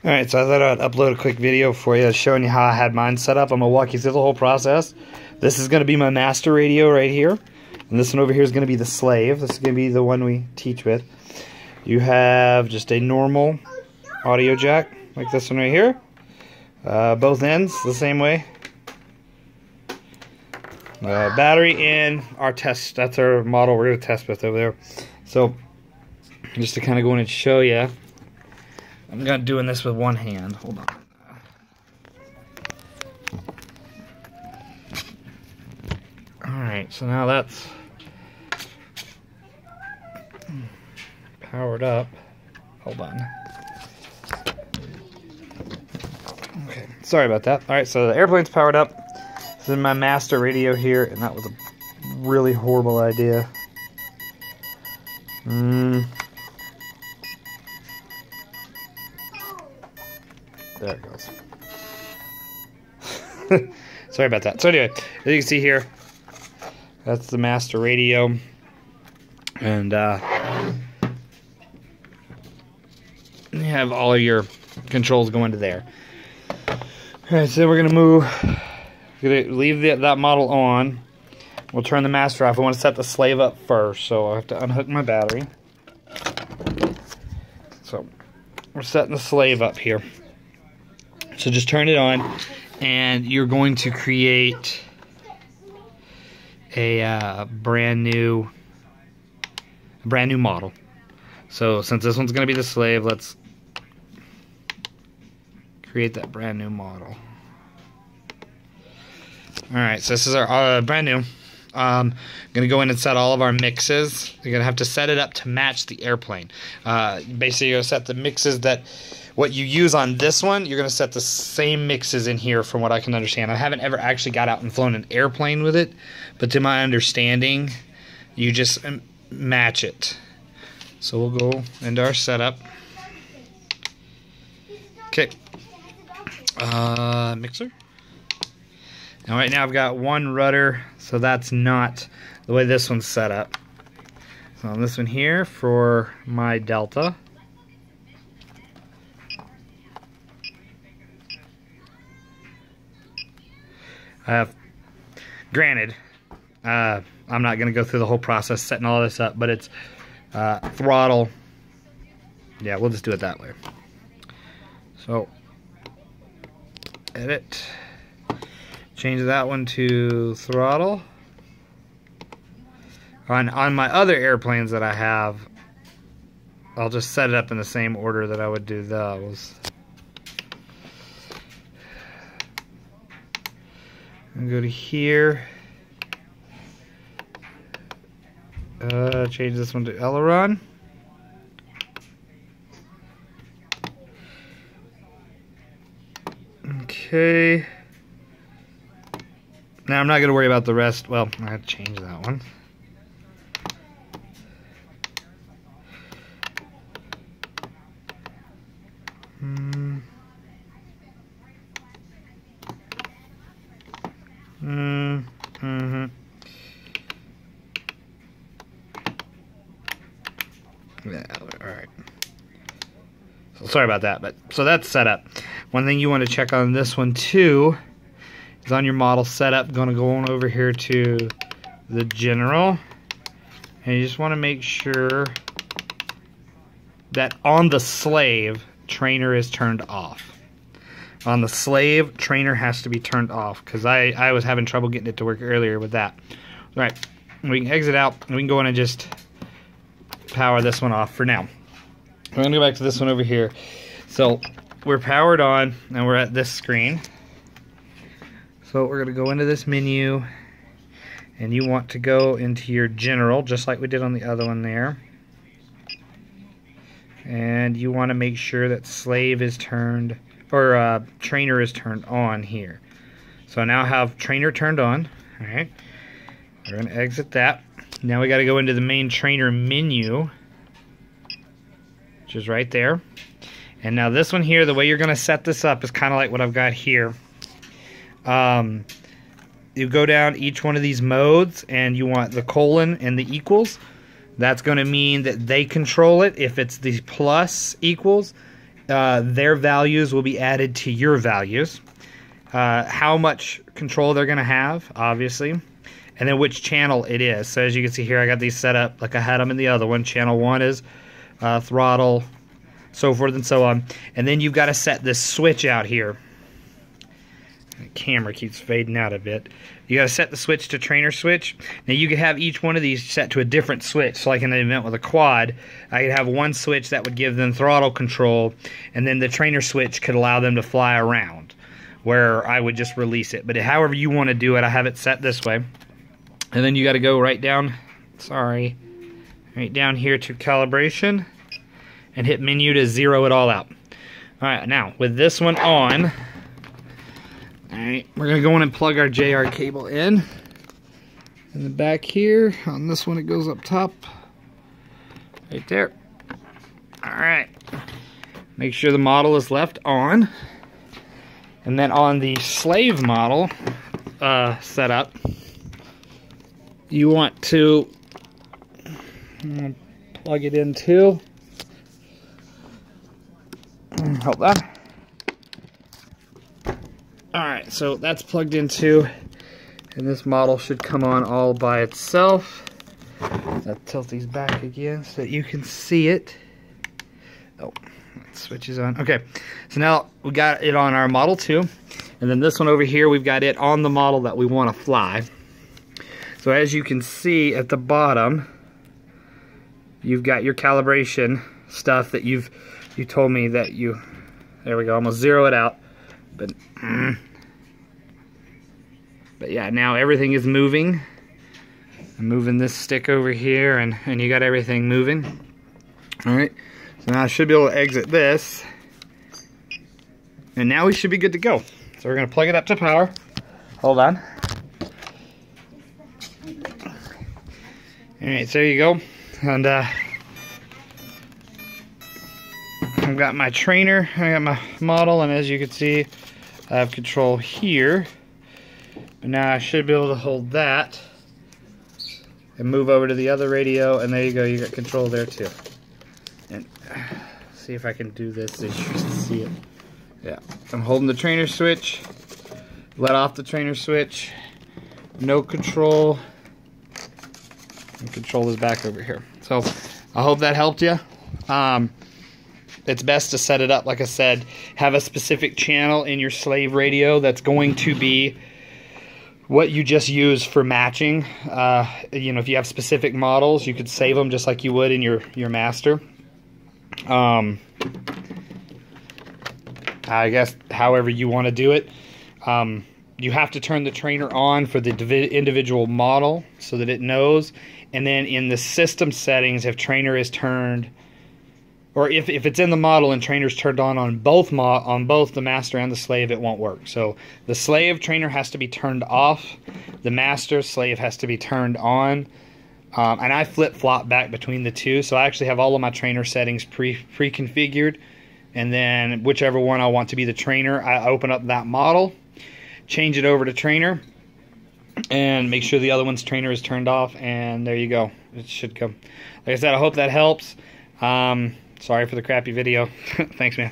Alright, so I thought I'd upload a quick video for you showing you how I had mine set up. I'm going to walk you through the whole process. This is going to be my master radio right here. And this one over here is going to be the slave. This is going to be the one we teach with. You have just a normal audio jack, like this one right here. Both ends the same way. Battery in our test. That's our model we're going to test with over there. So, just to kind of go in and show you. I'm doing this with one hand. Hold on. Alright, so now that's powered up. Hold on. Okay, sorry about that. Alright, so the airplane's powered up. This is my master radio here, and that was a really horrible idea. There it goes. Sorry about that. So anyway, as you can see here, that's the master radio. And you have all of your controls going to there. Alright, so we're going to move. We're going to leave that model on. We'll turn the master off. I want to set the slave up first, so I have to unhook my battery. So we're setting the slave up here. So just turn it on, and you're going to create a brand new model. So since this one's going to be the slave, let's create that brand new model. Alright, so this is our brand new. I'm going to go in and set all of our mixes. You're going to have to set it up to match the airplane. Basically, you're going to set the mixes that what you use on this one, you're going to set the same mixes in here from what I can understand. I haven't ever actually got out and flown an airplane with it, but to my understanding, you just match it. So we'll go into our setup. Okay. Mixer. Now right now I've got one rudder, so that's not the way this one's set up. So on this one here for my delta. Granted, I'm not going to go through the whole process setting all this up, but it's throttle. Yeah, we'll just do it that way. So, edit. Change that one to throttle. On my other airplanes that I have, I'll just set it up in the same order that I would do those. And go to here. Change this one to aileron. Okay. Now I'm not going to worry about the rest. Well, I have to change that one. Yeah, alright. So sorry about that, but so that's set up. One thing you want to check on this one too is on your model setup. Going to go on over here to the general, and you just want to make sure that on the slave, trainer is turned off. On the slave, trainer has to be turned off, because I was having trouble getting it to work earlier with that. All right, we can exit out, and we can go in and just power this one off for now. We're going to go back to this one over here. So we're powered on, and we're at this screen. So we're going to go into this menu, and you want to go into your general, just like we did on the other one there. And you want to make sure that slave is turned, or trainer is turned on here. So now I have trainer turned on. All right, we're going to exit that. Now we got to go into the main trainer menu, which is right there. And now this one here, the way you're going to set this up is kind of like what I've got here. You go down each one of these modes, and you want the colon and the equals. That's going to mean that they control it. If it's the plus equals, their values will be added to your values. How much control they're going to have, obviously, and then which channel it is. So as you can see here, I got these set up like I had them in the other one. Channel 1 is throttle, so forth and so on. And then you've got to set this switch out here. The camera keeps fading out a bit. You got to set the switch to trainer switch. Now you could have each one of these set to a different switch. So like in an event with a quad, I could have one switch that would give them throttle control, and then the trainer switch could allow them to fly around, where I would just release it. But however you want to do it, I have it set this way. And then you got to go right down, right down here to calibration, and hit menu to zero it all out. Alright, now with this one on, alright, we're going to go in and plug our JR cable in the back here. On this one it goes up top, right there. Alright, make sure the model is left on. And then on the slave model setup, you want to plug it in too. Hold on. Alright, so that's plugged in too, and this model should come on all by itself. I'll tilt these back again so that you can see it. Oh, it switches on. Okay, so now we got it on our Model 2, and then this one over here, we've got it on the model that we want to fly. So as you can see at the bottom, you've got your calibration stuff that you told me that you, there we go, almost zero it out. But yeah, now everything is moving. I'm moving this stick over here, and you got everything moving. Alright, so now I should be able to exit this. And now we should be good to go. So we're going to plug it up to power. Hold on. Alright, so there you go. And I've got my trainer, I got my model, and as you can see, I have control here. But now I should be able to hold that and move over to the other radio, and there you go, you got control there too. And see if I can do this so you can see it. Yeah, I'm holding the trainer switch, let off the trainer switch, no control, and control is back over here. So I hope that helped you. It's best to set it up, like I said, have a specific channel in your slave radio that's going to be what you just use for matching. You know, if you have specific models, you could save them just like you would in your master. I guess however you want to do it. You have to turn the trainer on for the individual model so that it knows. And then in the system settings, if trainer is turned, or if it's in the model and trainer's turned on both the master and the slave, it won't work. So the slave trainer has to be turned off. The master slave has to be turned on. And I flip-flop back between the two. So I actually have all of my trainer settings pre-configured. And then whichever one I want to be the trainer, I open up that model, change it over to trainer, and make sure the other one's trainer is turned off, and there you go. It should come. Like I said, I hope that helps. Sorry for the crappy video. Thanks, man.